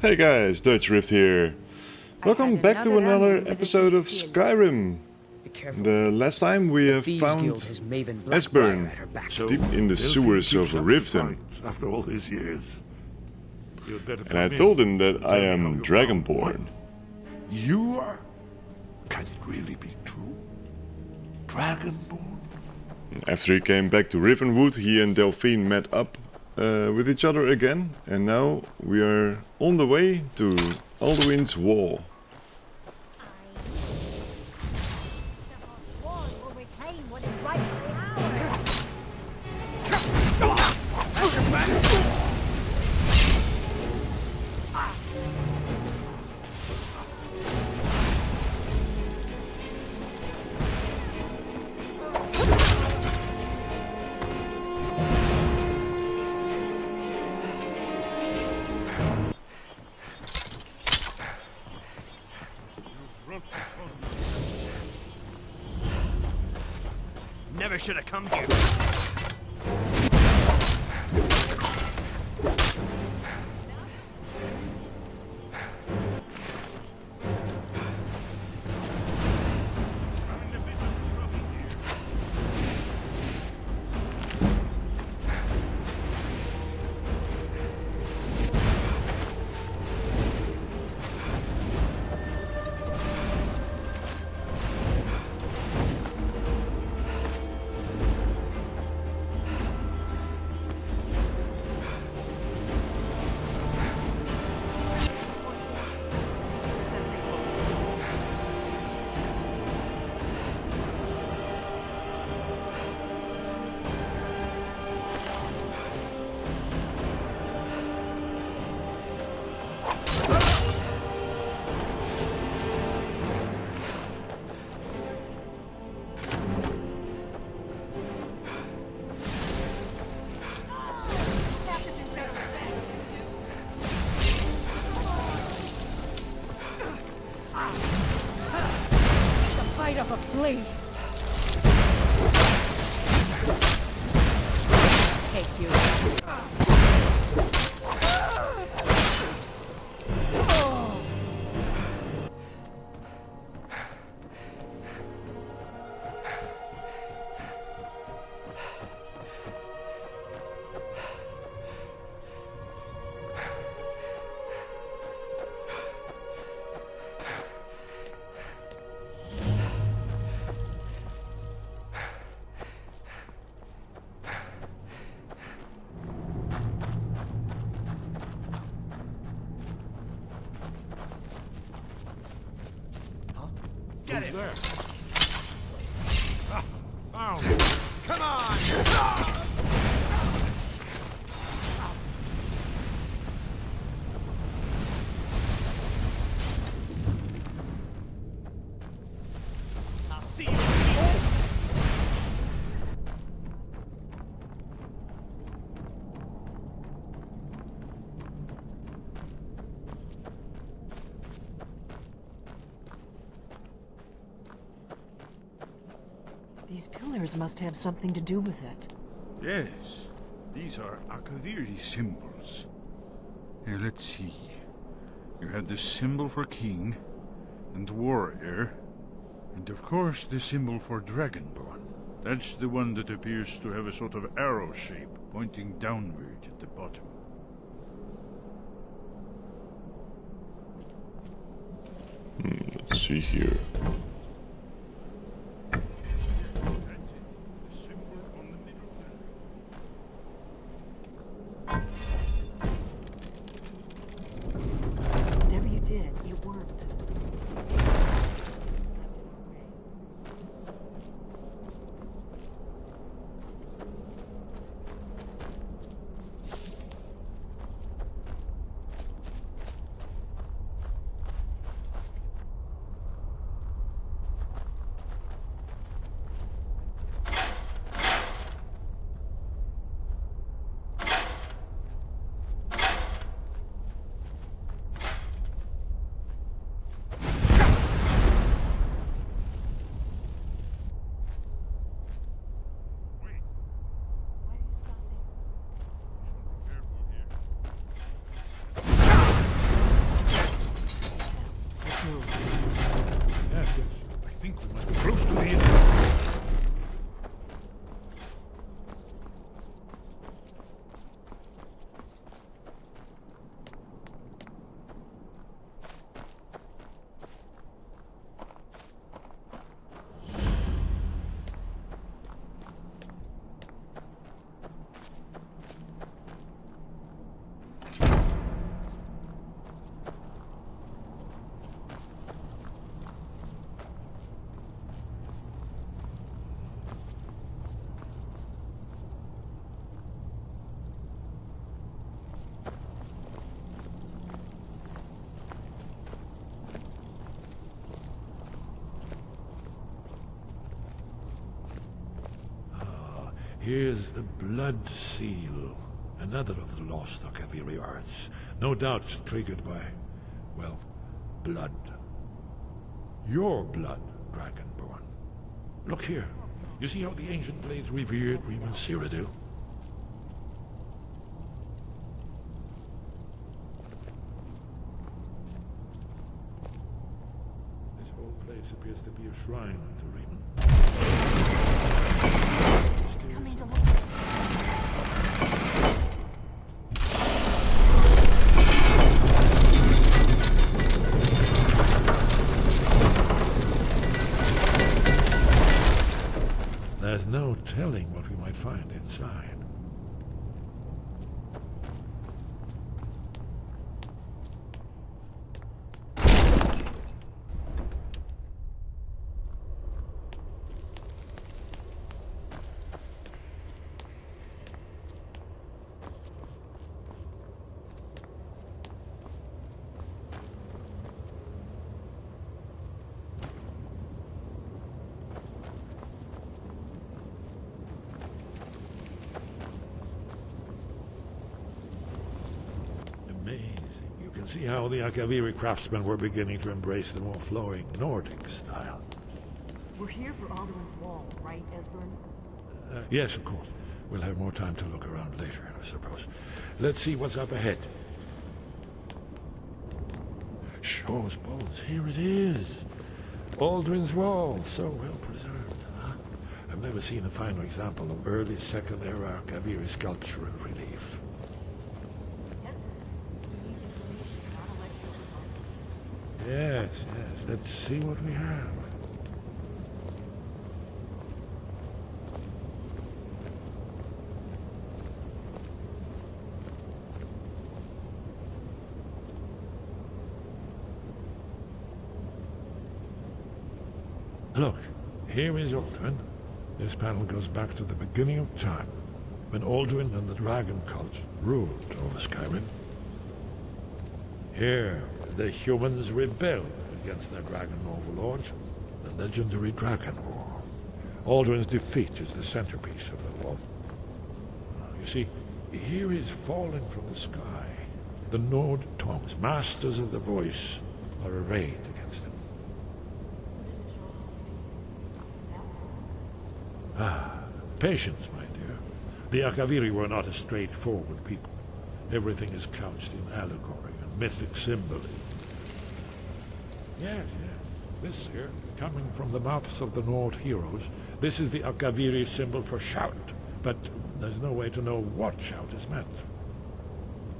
Hey guys, Dutch Rift here. Welcome back to another episode of Skyrim. The last time we have found Esbern deep in the sewers of Riften. After all these years. And I told him that I am Dragonborn. You are? Can it really be true? Dragonborn? After he came back to Rivenwood, he and Delphine met up with each other again. And now we are on the way to Alduin's wall. Never should have come here. Of a flea. Take you. Get it! There. Found it. Come on! I'll see you. These pillars must have something to do with it. Yes, these are Akaviri symbols. Here, let's see. You had the symbol for king and warrior, and of course the symbol for Dragonborn. That's the one that appears to have a sort of arrow shape pointing downward at the bottom. Let's see here. Whatever you did, it worked. Here's the Blood Seal, another of the lost Akaviri arts. No doubt triggered by, well, blood. Your blood, Dragonborn. Look here. You see how the ancient blades revered Reman Cyrodiil? This whole place appears to be a shrine to Reman. It's coming to look. There's no telling what we might find inside. See how the Akaviri craftsmen were beginning to embrace the more flowing Nordic style. We're here for Alduin's wall, right, Esbern? Yes, of course. We'll have more time to look around later, I suppose. Let's see what's up ahead. Shaw's bones, here it is. Alduin's wall, so well preserved. Huh? I've never seen a finer example of early Second Era Akaviri sculpture and relief. Yes, yes. Let's see what we have. Look, here is Alduin. This panel goes back to the beginning of time, when Alduin and the dragon cult ruled over Skyrim. Here, the humans rebelled against their dragon overlords, the legendary Dragon War. Alduin's defeat is the centerpiece of the wall. You see, here is fallen from the sky. The Nord tongues, masters of the voice, are arrayed against him. Patience, my dear. The Akaviri were not a straightforward people. Everything is couched in allegory and mythic symbolism. Yes, yes. This here, coming from the mouths of the Nord heroes, this is the Akaviri symbol for shout. But there's no way to know what shout is meant.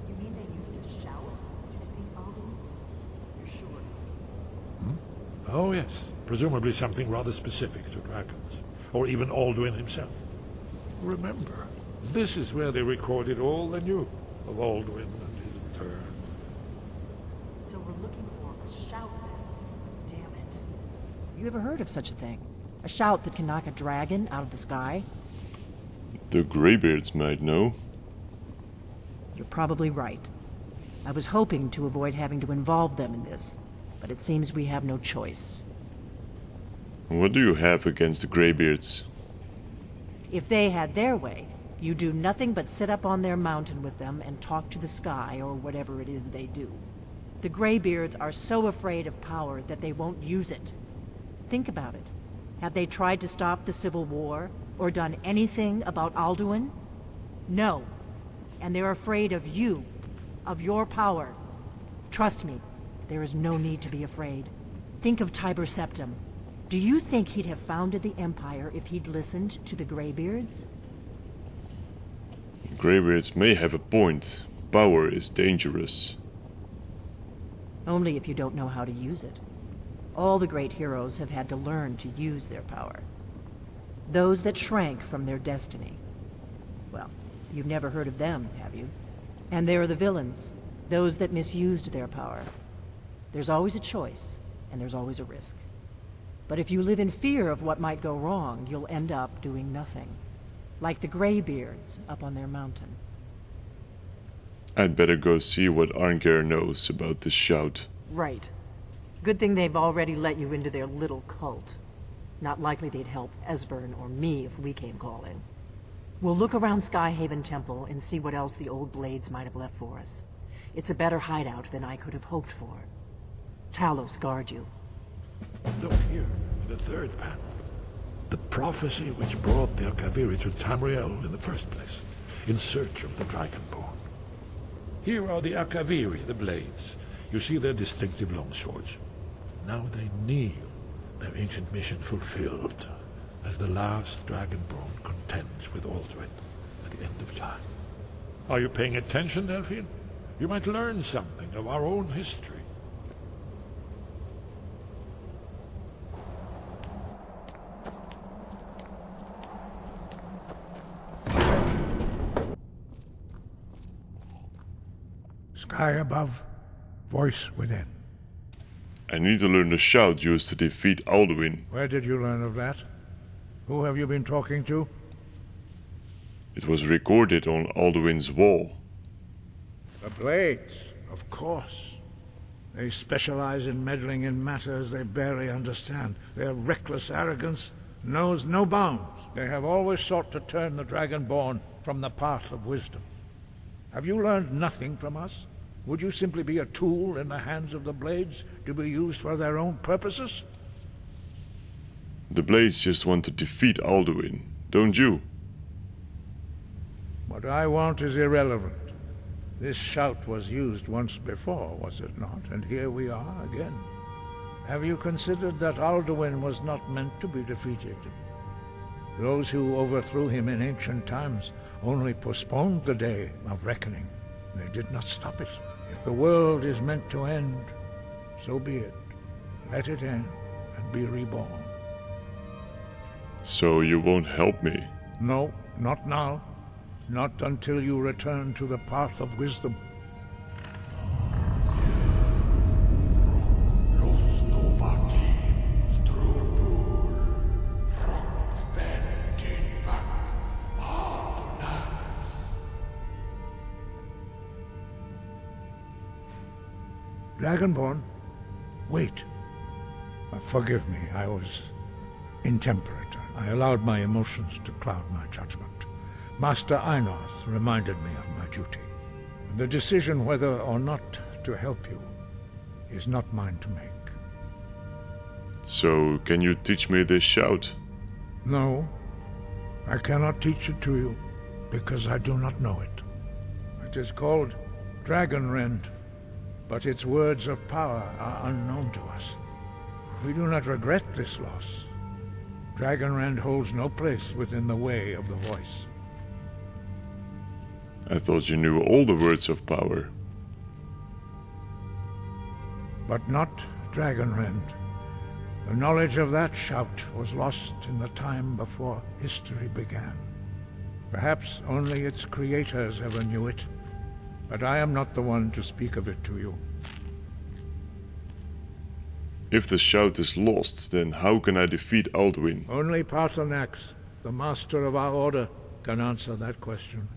You mean they used a shout to defeat Alduin? You're sure? Oh, yes. Presumably something rather specific to dragons. Or even Alduin himself. Remember, this is where they recorded all they knew of Alduin and his return. So we're looking for a shout. Damn it. You ever heard of such a thing? A shout that can knock a dragon out of the sky? The Greybeards might know. You're probably right. I was hoping to avoid having to involve them in this, but it seems we have no choice. What do you have against the Greybeards? If they had their way, you do nothing but sit up on their mountain with them and talk to the sky or whatever it is they do. The Greybeards are so afraid of power that they won't use it. Think about it. Have they tried to stop the Civil War or done anything about Alduin? No. And they're afraid of you, of your power. Trust me, there is no need to be afraid. Think of Tiber Septim. Do you think he'd have founded the Empire if he'd listened to the Greybeards? Greybeards may have a point. Power is dangerous. Only if you don't know how to use it. All the great heroes have had to learn to use their power. Those that shrank from their destiny. Well, you've never heard of them, have you? And there are the villains, those that misused their power. There's always a choice, and there's always a risk. But if you live in fear of what might go wrong, you'll end up doing nothing. Like the Greybeards up on their mountain. I'd better go see what Arngeir knows about this shout. Right. Good thing they've already let you into their little cult. Not likely they'd help Esbern or me if we came calling. We'll look around Skyhaven Temple and see what else the old blades might have left for us. It's a better hideout than I could have hoped for. Talos guard you. Look here, in the third panel. The prophecy which brought the Akaviri to Tamriel in the first place, in search of the Dragonborn. Here are the Akaviri, the blades. You see their distinctive longswords. Now they kneel, their ancient mission fulfilled, as the last Dragonborn contends with Alduin at the end of time. Are you paying attention, Delphine? You might learn something of our own history. Sky above, voice within. I need to learn the shout used to defeat Alduin. Where did you learn of that? Who have you been talking to? It was recorded on Alduin's wall. The Blades, of course. They specialize in meddling in matters they barely understand. Their reckless arrogance knows no bounds. They have always sought to turn the Dragonborn from the path of wisdom. Have you learned nothing from us? Would you simply be a tool in the hands of the Blades to be used for their own purposes? The Blades just want to defeat Alduin, don't you? What I want is irrelevant. This shout was used once before, was it not? And here we are again. Have you considered that Alduin was not meant to be defeated? Those who overthrew him in ancient times only postponed the day of reckoning. They did not stop it. If the world is meant to end, so be it. Let it end and be reborn. So you won't help me? No, not now. Not until you return to the path of wisdom. Dragonborn, wait. Forgive me, I was intemperate. I allowed my emotions to cloud my judgment. Master Einarth reminded me of my duty. The decision whether or not to help you is not mine to make. So, can you teach me this shout? No, I cannot teach it to you, because I do not know it. It is called Dragonrend, but its words of power are unknown to us. We do not regret this loss. Dragonrend holds no place within the way of the voice. I thought you knew all the words of power. But not Dragonrend. The knowledge of that shout was lost in the time before history began. Perhaps only its creators ever knew it, but I am not the one to speak of it to you. If the shout is lost, then how can I defeat Alduin? Only Paarthurnax, the master of our order, can answer that question,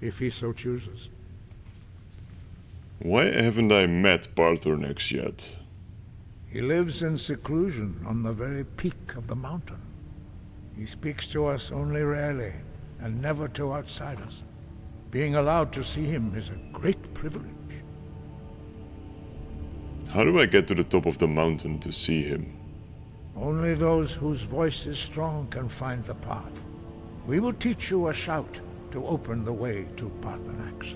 if he so chooses. Why haven't I met Paarthurnax yet? He lives in seclusion on the very peak of the mountain. He speaks to us only rarely, and never to outsiders. Being allowed to see him is a great privilege. How do I get to the top of the mountain to see him? Only those whose voice is strong can find the path. We will teach you a shout to open the way to Paarthurnax.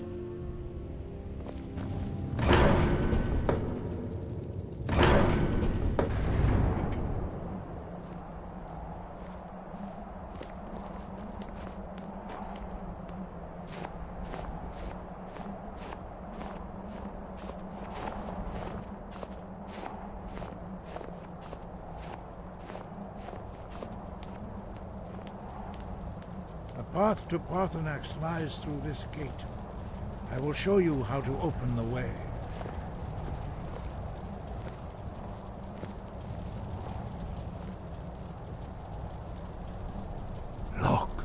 The path to Paarthurnax lies through this gate. I will show you how to open the way. Look.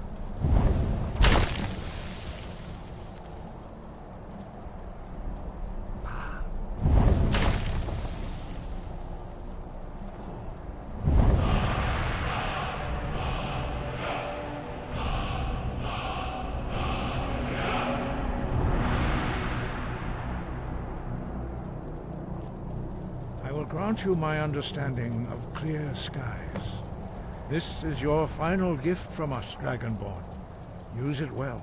grant you my understanding of clear skies. This is your final gift from us, Dragonborn. Use it well.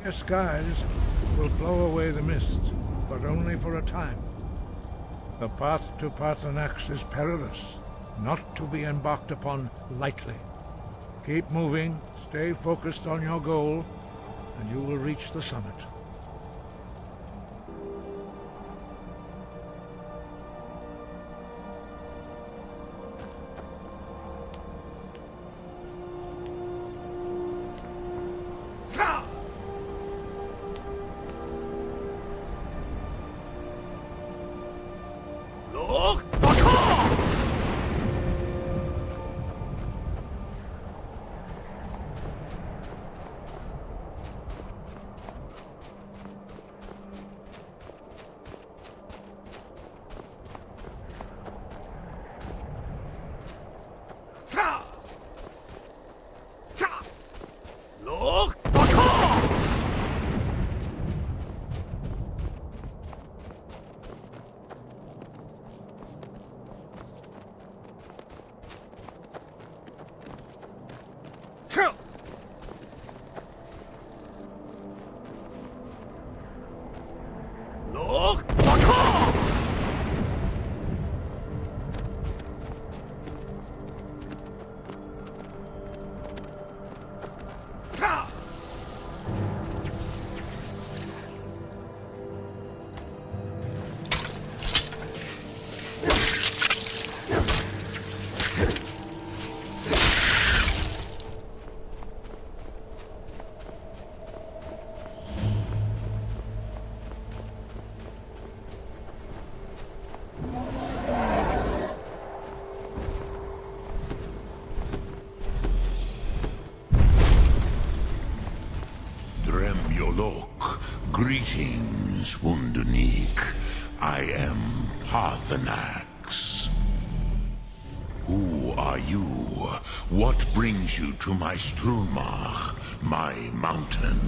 Clear skies will blow away the mist, but only for a time. The path to Paarthurnax is perilous, not to be embarked upon lightly. Keep moving, stay focused on your goal, and you will reach the summit. Greetings, Wunderneek. I am Paarthurnax. Who are you? What brings you to my Strunmach, my mountain?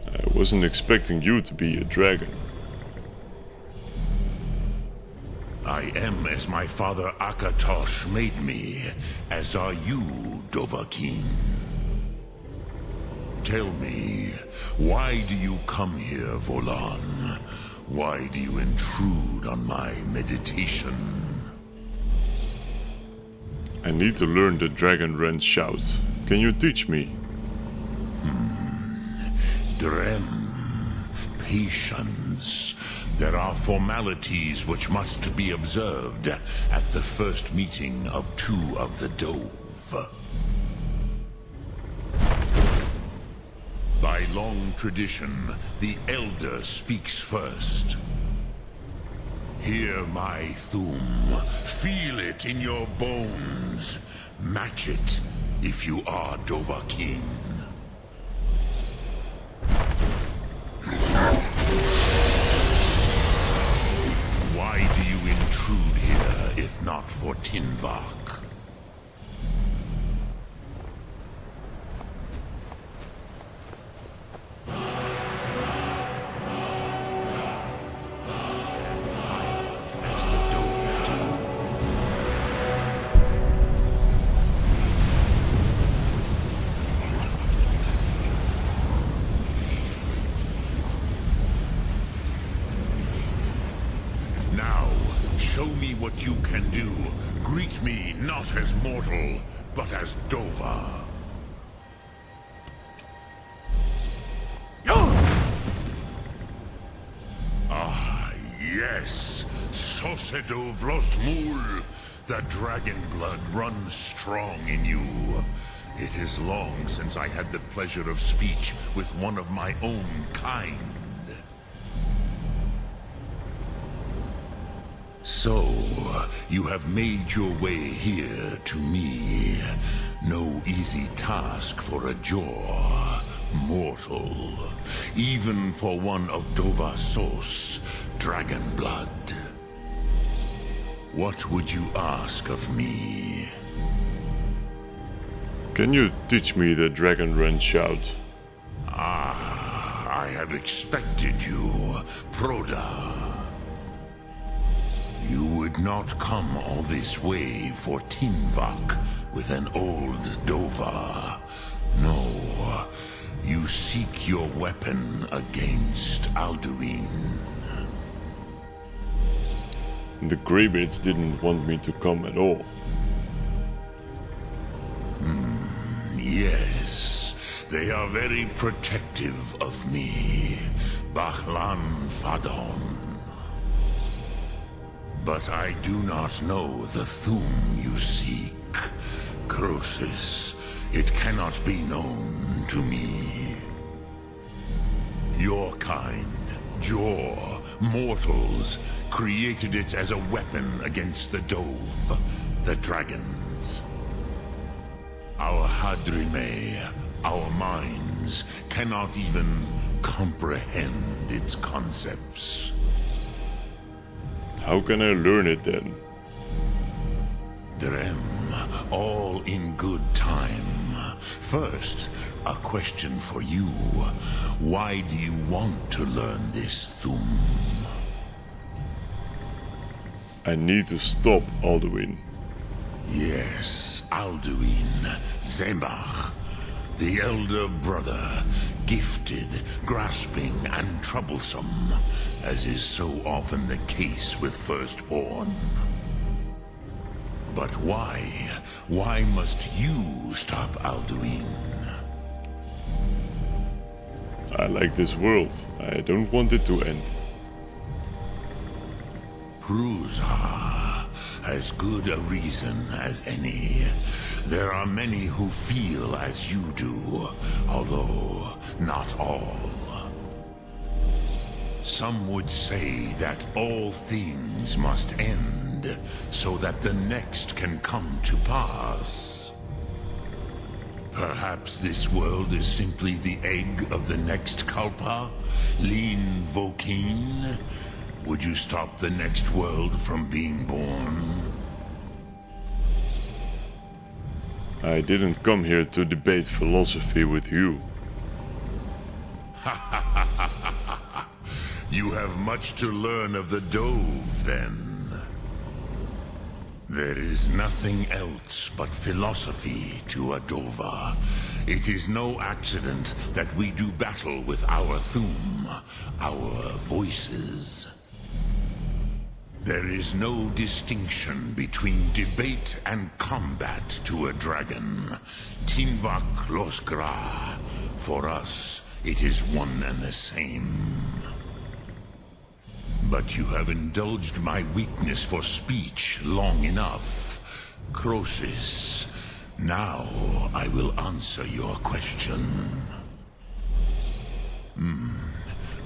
I wasn't expecting you to be a dragon. I am as my father Akatosh made me, as are you, Dovahkiin. Tell me, why do you come here, Volan? Why do you intrude on my meditation? I need to learn the Dragon Rend shout. Can you teach me? Drem. Patience. There are formalities which must be observed at the first meeting of two of the Dove. By long tradition, the Elder speaks first. Hear my Thum. Feel it in your bones. Match it if you are Dovahkiin. Why do you intrude here if not for Tinvak? Show me what you can do. Greet me not as mortal, but as Dova. Ah, yes. Sosedo Vrostmul. The dragon blood runs strong in you. It is long since I had the pleasure of speech with one of my own kind. So, you have made your way here to me. No easy task for a jaw, mortal. Even for one of Dova Sos, dragon blood. What would you ask of me? Can you teach me the Dragonborn shout? I have expected you, Proda. You would not come all this way for Tinvak with an old Dova. No, you seek your weapon against Alduin. The Greybeards didn't want me to come at all. Yes, they are very protective of me, Bachlan Fadon. But I do not know the Thum you seek, Croesus. It cannot be known to me. Your kind, Jor, mortals, created it as a weapon against the Dove, the dragons. Our Hadrime, our minds, cannot even comprehend its concepts. How can I learn it then? Drem, all in good time. First, a question for you. Why do you want to learn this Thum? I need to stop Alduin. Yes, Alduin, Zemach, the elder brother, gifted, grasping, and troublesome, as is so often the case with Firstborn. But why? Why must you stop Alduin? I like this world. I don't want it to end. Prusa, as good a reason as any. There are many who feel as you do, although not all. Some would say that all things must end, so that the next can come to pass. Perhaps this world is simply the egg of the next Kalpa, Lin Vokin. Would you stop the next world from being born? I didn't come here to debate philosophy with you. You have much to learn of the Dove, then. There is nothing else but philosophy to a Dova. It is no accident that we do battle with our Thum, our voices. There is no distinction between debate and combat to a dragon. Tinvak Loskra. For us, it is one and the same. But you have indulged my weakness for speech long enough. Croesus, now I will answer your question.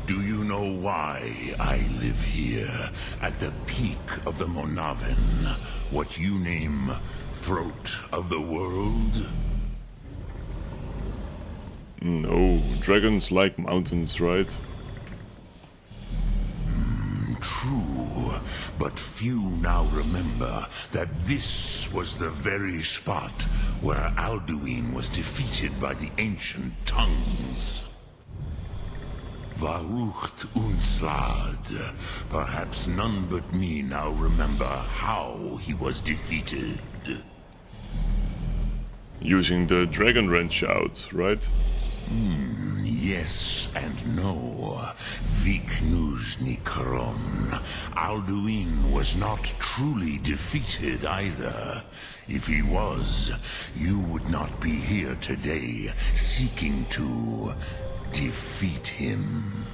Do you know why I live here, at the peak of the Monavin, what you name Throat of the World? No, dragons like mountains, right? True, but few now remember that this was the very spot where Alduin was defeated by the ancient tongues. Varucht Unslad. Perhaps none but me now remember how he was defeated. Using the Dragonborn shout, right? Yes and no. Viknus Nikaron. Alduin was not truly defeated either. If he was, you would not be here today seeking to defeat him.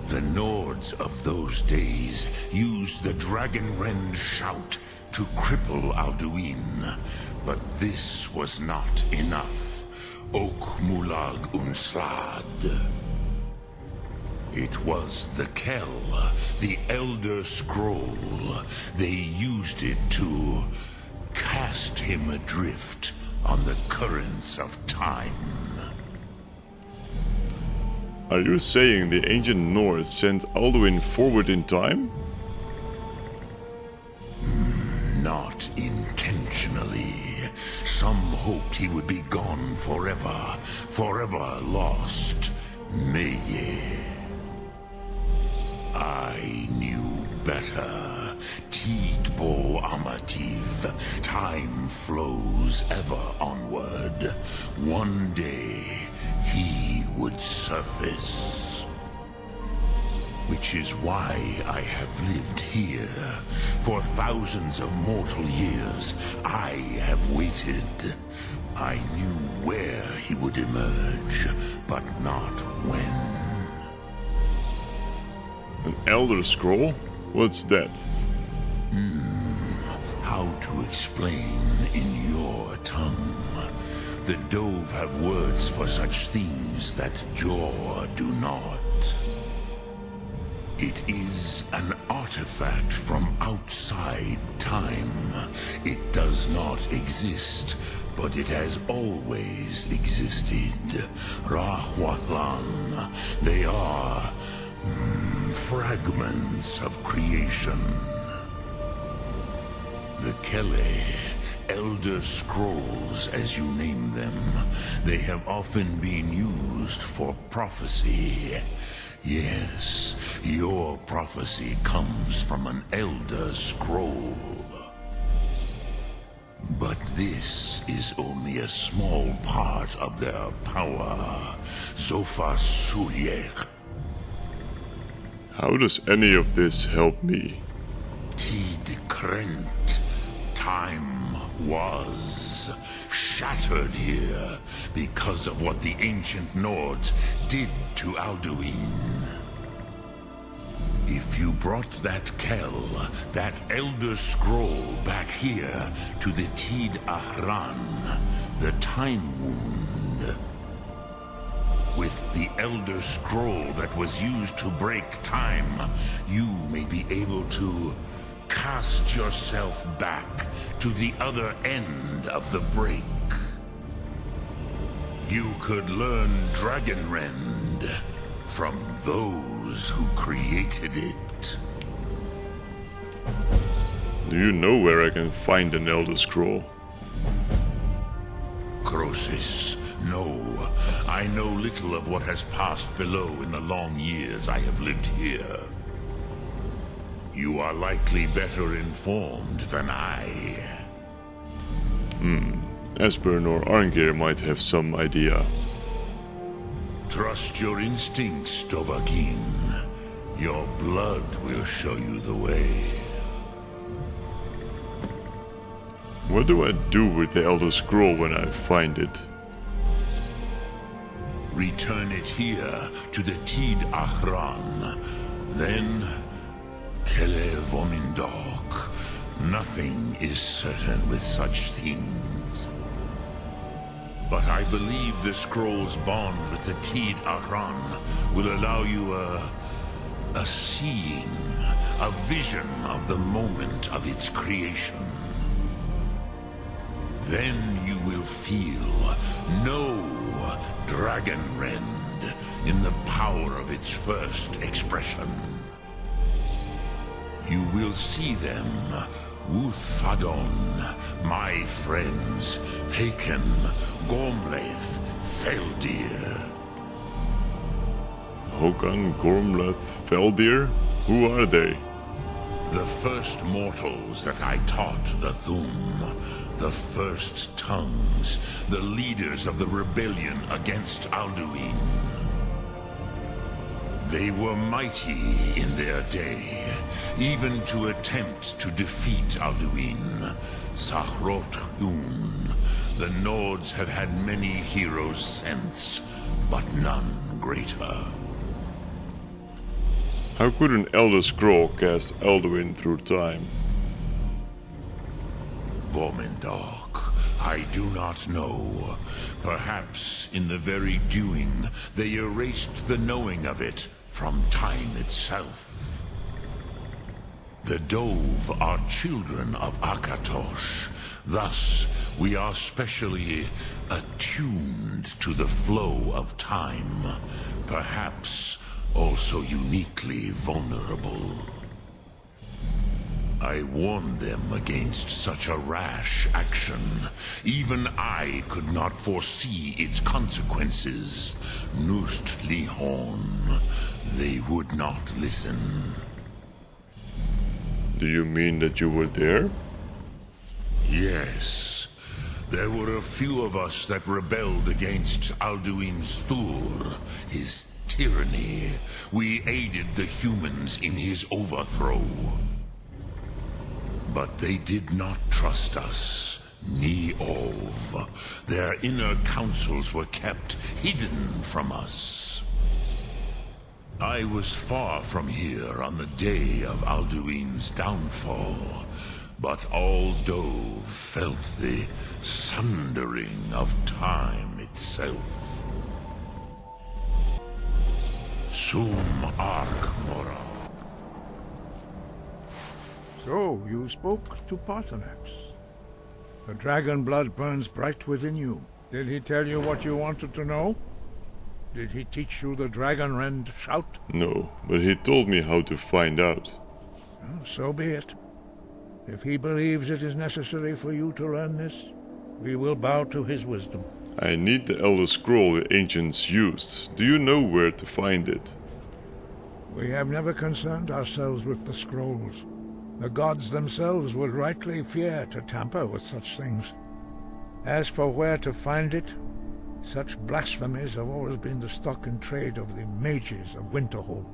The Nords of those days used the Dragonrend shout to cripple Alduin, but this was not enough. Ok Mulag Unslad. It was the Kell, the Elder Scroll. They used it to cast him adrift on the currents of time. Are you saying the ancient Nords sent Alduin forward in time? not intentionally. Some hoped he would be gone forever, forever lost. Meye. I knew better. Tidbo Amativ. Time flows ever onward. One day, he would surface. Which is why I have lived here. For thousands of mortal years, I have waited. I knew where he would emerge, but not when. An Elder Scroll? What's that? How to explain in your tongue? The Dove have words for such things that Jor do not. It is an artifact from outside time. It does not exist, but it has always existed. Rahwalan. They are fragments of creation. The Kele, Elder Scrolls as you name them, they have often been used for prophecy. Yes, your prophecy comes from an Elder Scroll. But this is only a small part of their power. Zofa Suryek. How does any of this help me? Tid Krent. Time was shattered here because of what the ancient Nords did to Alduin. If you brought that Kel, that Elder Scroll back here to the Tid Ahran, the Time Wound, with the Elder Scroll that was used to break time, you may be able to cast yourself back to the other end of the break. You could learn Dragonrend from those who created it. Do you know where I can find an Elder Scroll? Crosis, no. I know little of what has passed below in the long years I have lived here. You are likely better informed than I. Esbern or Arngir might have some idea. Trust your instincts, Dovahkiin. Your blood will show you the way. What do I do with the Elder Scroll when I find it? Return it here to the Tid Ahran. Then, Kele Vomindok. Nothing is certain with such things. But I believe the scroll's bond with the Tid Ahran will allow you a seeing, a vision of the moment of its creation. Then you will feel, know Dragonrend in the power of its first expression. You will see them, Uthfadon, my friends, Haken, Gormlaith, Feldir. Håkan, Gormlaith, Feldir? Who are they? The first mortals that I taught the Thum, the first tongues, the leaders of the rebellion against Alduin. They were mighty in their day, even to attempt to defeat Alduin. Sahrot Hun. The Nords have had many heroes since, but none greater. How could an Elder Scroll cast Alduin through time? Vomindok, I do not know. Perhaps in the very doing, they erased the knowing of it from time itself. The Dove are children of Akatosh. Thus, we are specially attuned to the flow of time. Perhaps also uniquely vulnerable. I warned them against such a rash action. Even I could not foresee its consequences. Nust Lihorn. They would not listen. Do you mean that you were there? Yes. There were a few of us that rebelled against Alduin Stur, his tyranny. We aided the humans in his overthrow. But they did not trust us, ni Ov. Their inner councils were kept hidden from us. I was far from here on the day of Alduin's downfall, but Aldo felt the sundering of time itself. Sum Ark Mora. So, you spoke to Paarthurnax. The dragon blood burns bright within you. Did he tell you what you wanted to know? Did he teach you the dragon rend shout? No, but he told me how to find out. Well, so be it. If he believes it is necessary for you to learn this, we will bow to his wisdom. I need the Elder Scroll the ancients used. Do you know where to find it? We have never concerned ourselves with the scrolls. The gods themselves would rightly fear to tamper with such things. As for where to find it, such blasphemies have always been the stock and trade of the mages of Winterhold.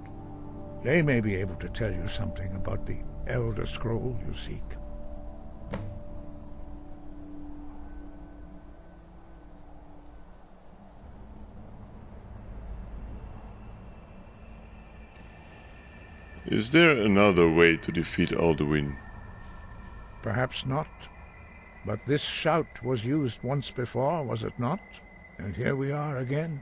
They may be able to tell you something about the Elder Scroll you seek. Is there another way to defeat Alduin? Perhaps not. But this shout was used once before, was it not? And here we are again.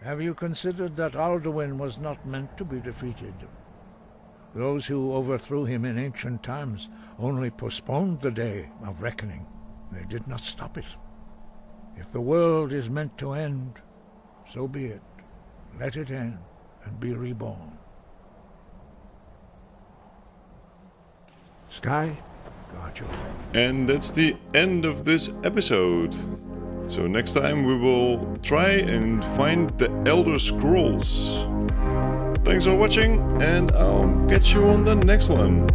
Have you considered that Alduin was not meant to be defeated? Those who overthrew him in ancient times only postponed the day of reckoning. They did not stop it. If the world is meant to end, so be it. Let it end and be reborn. Sky, guard you. And that's the end of this episode. So next time we will try and find the Elder Scrolls. Thanks for watching, and I'll catch you on the next one.